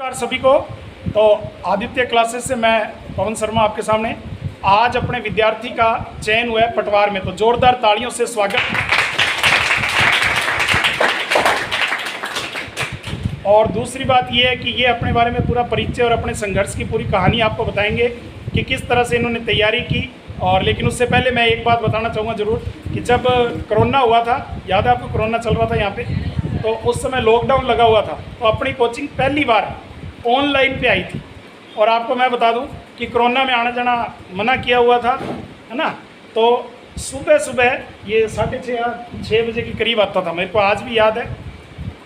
नमस्कार सभी को। तो आदित्य क्लासेस से मैं पवन शर्मा आपके सामने। आज अपने विद्यार्थी का चयन हुआ है पटवार में, तो जोरदार तालियों से स्वागत। और दूसरी बात ये है कि ये अपने बारे में पूरा परिचय और अपने संघर्ष की पूरी कहानी आपको बताएंगे कि किस तरह से इन्होंने तैयारी की। और लेकिन उससे पहले मैं एक बात बताना चाहूँगा ज़रूर कि जब कोरोना हुआ था, याद है आपको, कोरोना चल रहा था यहाँ पे, तो उस समय लॉकडाउन लगा हुआ था, तो अपनी कोचिंग पहली बार ऑनलाइन पे आई थी। और आपको मैं बता दूं कि कोरोना में आना जाना मना किया हुआ था, है ना। तो सुबह सुबह ये 6:30 बजे के करीब आता था, मेरे को आज भी याद है।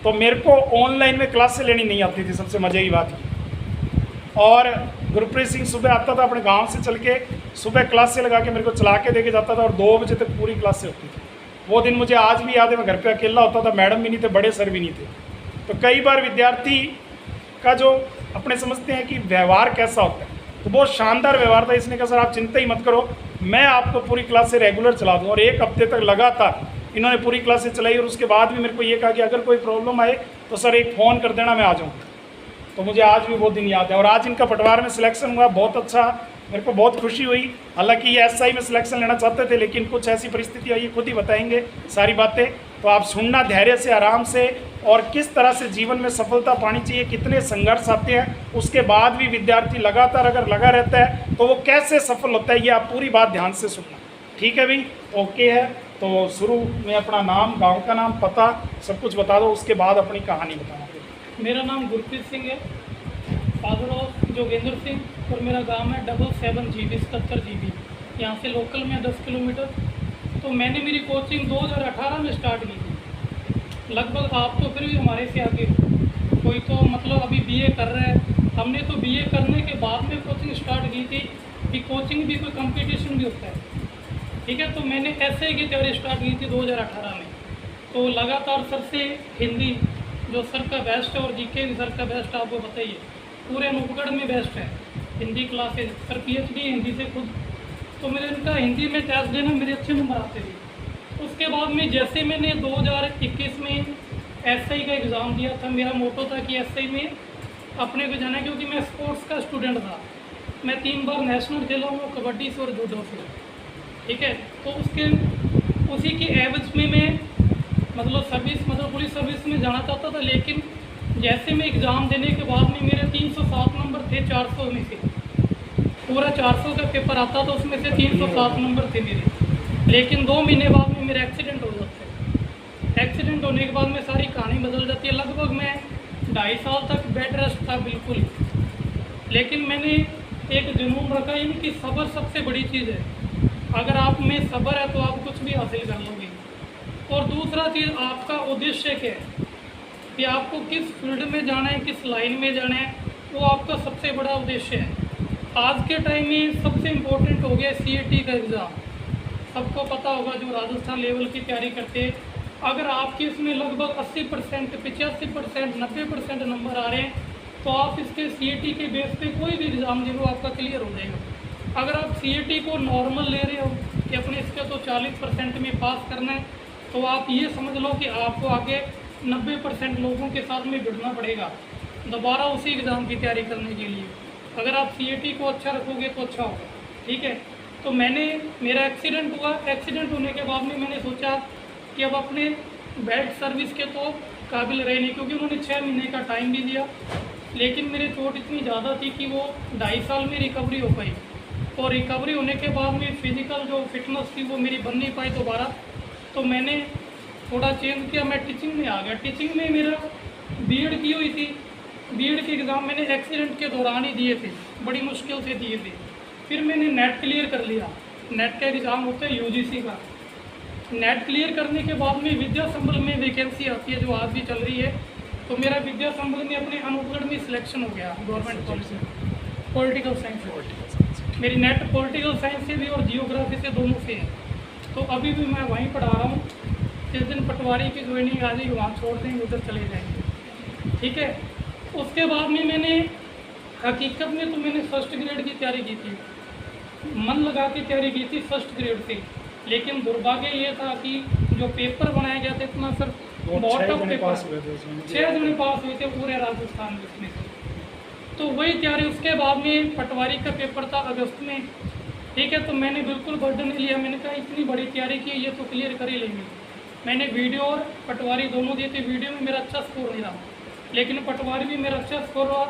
तो मेरे को ऑनलाइन में क्लास से लेनी नहीं आती थी, सबसे मज़े की बात ये। और गुरप्रीत सिंह सुबह आता था अपने गांव से चल के, सुबह क्लास से लगा के मेरे को चला के दे के जाता था और 2 बजे तक पूरी क्लास से होती थी। वो दिन मुझे आज भी याद है, मैं घर पे अकेला होता था, मैडम भी नहीं थे, बड़े सर भी नहीं थे। तो कई बार विद्यार्थी का जो अपने समझते हैं कि व्यवहार कैसा होता है, तो बहुत शानदार व्यवहार था। इसने कहा सर आप चिंता ही मत करो, मैं आपको पूरी क्लास से रेगुलर चला दूँ। और 1 हफ्ते तक लगातार इन्होंने पूरी क्लास से चलाई। और उसके बाद भी मेरे को ये कहा कि अगर कोई प्रॉब्लम आए तो सर एक फ़ोन कर देना, मैं आ जाऊँगा। तो मुझे आज भी वो दिन याद है। और आज इनका पटवार में सिलेक्शन हुआ, बहुत अच्छा, मेरे को बहुत खुशी हुई। हालांकि ये एसआई में सिलेक्शन लेना चाहते थे, लेकिन कुछ ऐसी परिस्थिति आई, खुद ही बताएंगे सारी बातें। तो आप सुनना धैर्य से, आराम से, और किस तरह से जीवन में सफलता पानी चाहिए, कितने संघर्ष आते हैं, उसके बाद भी विद्यार्थी लगातार अगर लगा रहता है तो वो कैसे सफल होता है, ये आप पूरी बात ध्यान से सुनना। ठीक है भाई, ओके है। तो शुरू में अपना नाम, गाँव का नाम, पता सब कुछ बता दो, उसके बाद अपनी कहानी बताना। मेरा नाम गुरप्रीत सिंह है, फादर ऑफ जोगेंद्र सिंह, और मेरा गांव है 77 GB 77 GB, यहाँ से लोकल में 10 किलोमीटर। तो मैंने मेरी कोचिंग 2018 में स्टार्ट की थी। लगभग आप तो फिर भी हमारे से आगे हो, कोई तो मतलब अभी BA कर रहा है। हमने तो BA करने के बाद में कोचिंग स्टार्ट की थी कि कोचिंग भी कोई कंपटीशन भी होता है, ठीक है। तो मैंने SI की तैयारी स्टार्ट की थी 2018 में। तो लगातार सर से हिंदी जो सर का बेस्ट है, और GK भी सर का बेस्ट, आपको बताइए पूरे अनूपगढ़ में बेस्ट है Hindi classes. Sir PhD Hindi से खुद। तो मेरे इनका हिंदी में टेस्ट देना मेरे अच्छे नंबर आते थे। उसके बाद में जैसे मैंने 2021 में SI का एग्ज़ाम दिया था, मेरा मोटो था कि SI में अपने को जाना, क्योंकि मैं स्पोर्ट्स का स्टूडेंट था। मैं 3 बार नेशनल खेला हूँ, कबड्डी से और जूडो से, ठीक है। तो उसी की एवज में मैं मतलब पुलिस सर्विस में जाना चाहता था। लेकिन जैसे मैं एग्ज़ाम देने के बाद में मेरे 307 नंबर थे 400 में से। पूरा 400 का पेपर आता था, उसमें से 307 नंबर थे मेरे। लेकिन 2 महीने बाद में मेरा एक्सीडेंट हो जाता है। एक्सीडेंट होने के बाद में सारी कहानी बदल जाती है। लगभग मैं 2.5 साल तक बेड रेस्ट था बिल्कुल। लेकिन मैंने एक जुनून रखा, इनकी सब्र सबसे बड़ी चीज़ है। अगर आप में सब्र है तो आप कुछ भी हासिल कर लोगे। और दूसरा चीज़, आपका उद्देश्य क्या है कि आपको किस फील्ड में जाना है, किस लाइन में जाना है, वो आपका सबसे बड़ा उद्देश्य है। आज के टाइम में सबसे इम्पोर्टेंट हो गया CAT का एग्ज़ाम। सबको पता होगा जो राजस्थान लेवल की तैयारी करते हैं, अगर आपके इसमें लगभग 80%, 85%, 90% नंबर आ रहे हैं तो आप इसके CAT के बेस पे कोई भी एग्ज़ाम दे लो, आपका क्लियर हो जाएगा। अगर आप CAT को नॉर्मल ले रहे हो कि अपने इसके तो 40% में पास करना है, तो आप ये समझ लो कि आपको आगे 90% लोगों के साथ में जुड़ना पड़ेगा दोबारा उसी एग्ज़ाम की तैयारी करने के लिए। अगर आप CAT को अच्छा रखोगे तो अच्छा होगा, ठीक है। तो मेरा एक्सीडेंट हुआ। एक्सीडेंट होने के बाद में मैंने सोचा कि अब अपने बेड सर्विस के तो काबिल रहे नहीं, क्योंकि उन्होंने 6 महीने का टाइम भी दिया। लेकिन मेरी चोट इतनी ज़्यादा थी कि वो 2.5 साल में रिकवरी हो पाई। और रिकवरी होने के बाद में फिज़िकल जो फिटनेस थी वो मेरी बन नहीं पाई दोबारा। तो मैंने थोड़ा चेंज किया, मैं टीचिंग में आ गया। टीचिंग में मेरा BEd की हुई थी। BEd के एग्ज़ाम मैंने एक्सीडेंट के दौरान ही दिए थे, बड़ी मुश्किल से दिए थे। फिर मैंने नेट क्लियर कर लिया। नेट का एग्ज़ाम होता है UGC का। नेट क्लियर करने के बाद में विद्या संबल में वैकेंसी आती है, जो आज भी चल रही है। तो मेरा विद्या संबल में अपने अनूपगढ़ में सिलेक्शन हो गया गवर्नमेंट कॉलेज में, पॉलिटिकल साइंस। मेरी नेट पॉलिटिकल साइंस से भी और जियोग्राफी से दोनों से है। तो अभी भी मैं वहीं पढ़ा रहा हूँ। जिस दिन पटवारी की ज्वाइनिंग आ जाएगी वहाँ छोड़ देंगे, उधर चले जाएंगे, ठीक है। उसके बाद में मैंने हकीकत में तो मैंने फर्स्ट ग्रेड की तैयारी की थी, मन लगा के तैयारी की थी फर्स्ट ग्रेड से। लेकिन दुर्भाग्य ये था कि जो पेपर बनाया गया था इतना सर बहुत टफ पेपर, 6 जने पास हुए थे पूरे राजस्थान में इसमें से। तो वही तैयारी, उसके बाद में पटवारी का पेपर था अगस्त में, ठीक है। तो मैंने बिल्कुल बर्डन नहीं लिया, मैंने कहा इतनी बड़ी तैयारी की, ये तो क्लियर कर ही लेंगे। मैंने वीडियो और पटवारी दोनों दिए थे। वीडियो में मेरा अच्छा स्कोर नहीं रहा, लेकिन पटवारी भी मेरा अच्छा स्कोर रहा,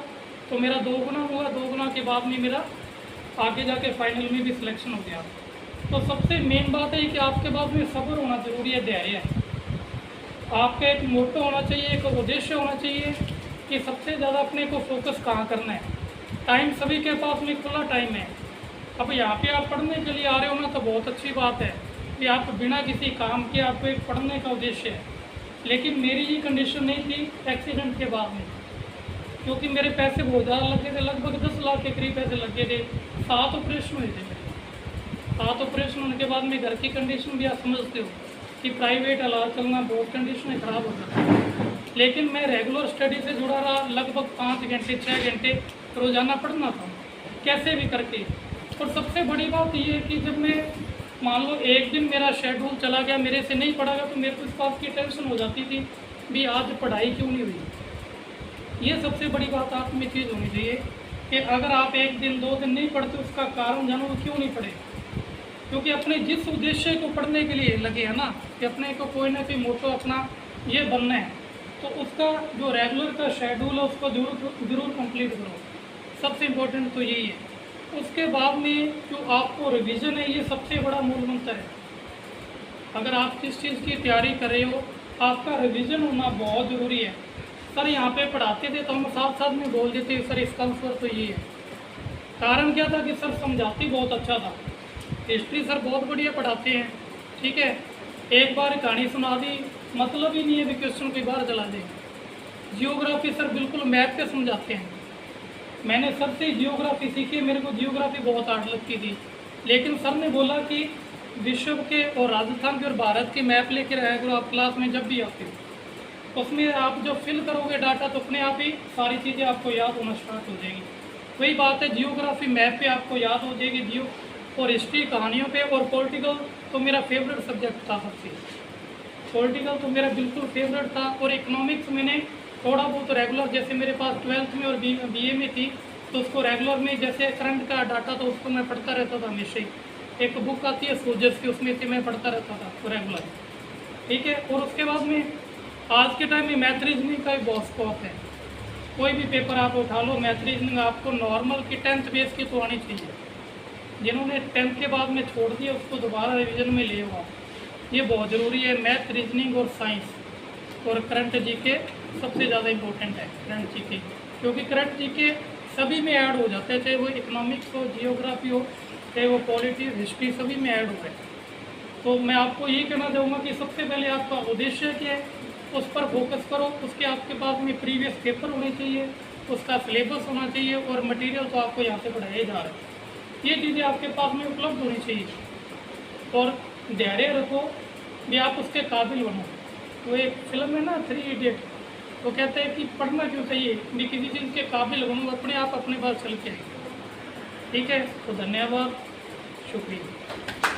तो मेरा 2 गुना हुआ। 2 गुना के बाद में मेरा आगे जाके फाइनल में भी सिलेक्शन हो गया। तो सबसे मेन बात है कि आपके पास में सब्र होना ज़रूरी है, धैर्य है। आपका एक मोटो होना चाहिए, एक उद्देश्य होना चाहिए कि सबसे ज़्यादा अपने को फोकस कहाँ करना है। टाइम सभी के पास में खुला टाइम है। अब यहाँ पे आप पढ़ने के लिए आ रहे हो ना, तो बहुत अच्छी बात है कि आप बिना किसी काम के आपको एक पढ़ने का उद्देश्य है। लेकिन मेरी ये कंडीशन नहीं थी एक्सीडेंट के बाद में, क्योंकि मेरे पैसे बहुत ज़्यादा लगे थे, लगभग 10 लाख के करीब पैसे लगे थे। 7 ऑपरेशन हुए थे मेरे। 7 ऑपरेशन होने के बाद में घर की कंडीशन भी आप समझते हो कि प्राइवेट इलाज चलना बहुत कंडीशन ख़राब हो जाती है। लेकिन मैं रेगुलर स्टडी से जुड़ा रहा, लगभग 5 घंटे 6 घंटे रोज़ाना पढ़ना था कैसे भी करके। और सबसे बड़ी बात ये है कि जब मैं मान लो एक दिन मेरा शेड्यूल चला गया, मेरे से नहीं पढ़ा गया, तो मेरे को इस बात की टेंशन हो जाती थी भी आज पढ़ाई क्यों नहीं हुई। ये सबसे बड़ी बात आप में चीज़ होनी चाहिए कि अगर आप एक दिन 2 दिन नहीं पढ़ते, उसका कारण जानो वो क्यों नहीं पढ़े। क्योंकि अपने जिस उद्देश्य को पढ़ने के लिए लगे हैं ना, कि अपने को कोई ना कोई मोटो अपना ये बनना है, तो उसका जो रेगुलर का शेड्यूल है उसको ज़रूर कंप्लीट करो। सबसे इम्पोर्टेंट तो यही है। उसके बाद में जो आपको रिवीजन है, ये सबसे बड़ा मूल मंत्र है। अगर आप किस चीज़ की तैयारी कर रहे हो, आपका रिवीजन होना बहुत ज़रूरी है। सर यहाँ पे पढ़ाते थे तो हम साथ साथ में बोल देते सर इसका आंसर तो ये है। कारण क्या था कि सर समझाते बहुत अच्छा था। हिस्ट्री सर बहुत बढ़िया पढ़ाते हैं, ठीक है। एक बार कहानी सुना दी, मतलब ही नहीं है कि क्वेश्चन कोई बाहर चला दे। जियोग्राफी सर बिल्कुल मैप पे समझाते हैं। मैंने सर से जियोग्राफी सीखी, मेरे को जियोग्राफी बहुत हार्ड लगती थी, लेकिन सर ने बोला कि विश्व के और राजस्थान के और भारत के मैप लेकर आया करो आप क्लास में जब भी आते हो। उसमें आप जो फिल करोगे डाटा, तो अपने आप ही सारी चीज़ें आपको याद होना स्टार्ट हो जाएगी। वही बात है, जियोग्राफी मैप पे आपको याद हो जाएगी, जियो और हिस्ट्री कहानियों पे। और पॉलिटिकल तो मेरा फेवरेट सब्जेक्ट था सबसे। पॉलिटिकल तो मेरा बिल्कुल फेवरेट था। और इकोनॉमिक्स मैंने थोड़ा बहुत रेगुलर, जैसे मेरे पास 12th में और बीए में थी, तो उसको रेगुलर में जैसे करंट का डाटा तो उसको मैं पढ़ता रहता था हमेशा ही। एक बुक आती है सोल्जर्स की, उसमें से मैं पढ़ता रहता था रेगुलर, ठीक है। और उसके बाद में आज के टाइम में मैथ रीजनिंग का भी बहुत स्कोप है। कोई भी पेपर आप उठा लो, मैथ रीजनिंग आपको नॉर्मल की 10th बेस की तो आनी चाहिए। जिन्होंने 10th के बाद में छोड़ दिया उसको दोबारा रिवीजन में ले हुआ, ये बहुत ज़रूरी है। मैथ रीजनिंग और साइंस और करंट जीके सबसे ज़्यादा इम्पोर्टेंट है। करंट जीके, क्योंकि करंट जीके सभी में ऐड हो जाते हैं, चाहे वो इकोनॉमिक्स हो, जियोग्राफी हो, चाहे वो पॉलिटिक्स, हिस्ट्री, सभी में ऐड हो गए। तो मैं आपको यही कहना चाहूँगा कि सबसे पहले आपका उद्देश्य क्या है, उस पर फोकस करो। उसके आपके पास में प्रीवियस पेपर होने चाहिए, उसका सिलेबस होना चाहिए, और मटेरियल तो आपको यहाँ से पढ़ाया जा रहा है। ये चीज़ें आपके पास में उपलब्ध होनी चाहिए। और धैर्य रखो भी आप उसके काबिल बनो। तो एक फिल्म है ना 3 इडियट, वो कहते हैं कि पढ़ना क्यों चाहिए, भी किसी चीज़ के काबिल बनो, अपने आप अपने पास चल के आए। ठीक है, तो धन्यवाद, शुक्रिया।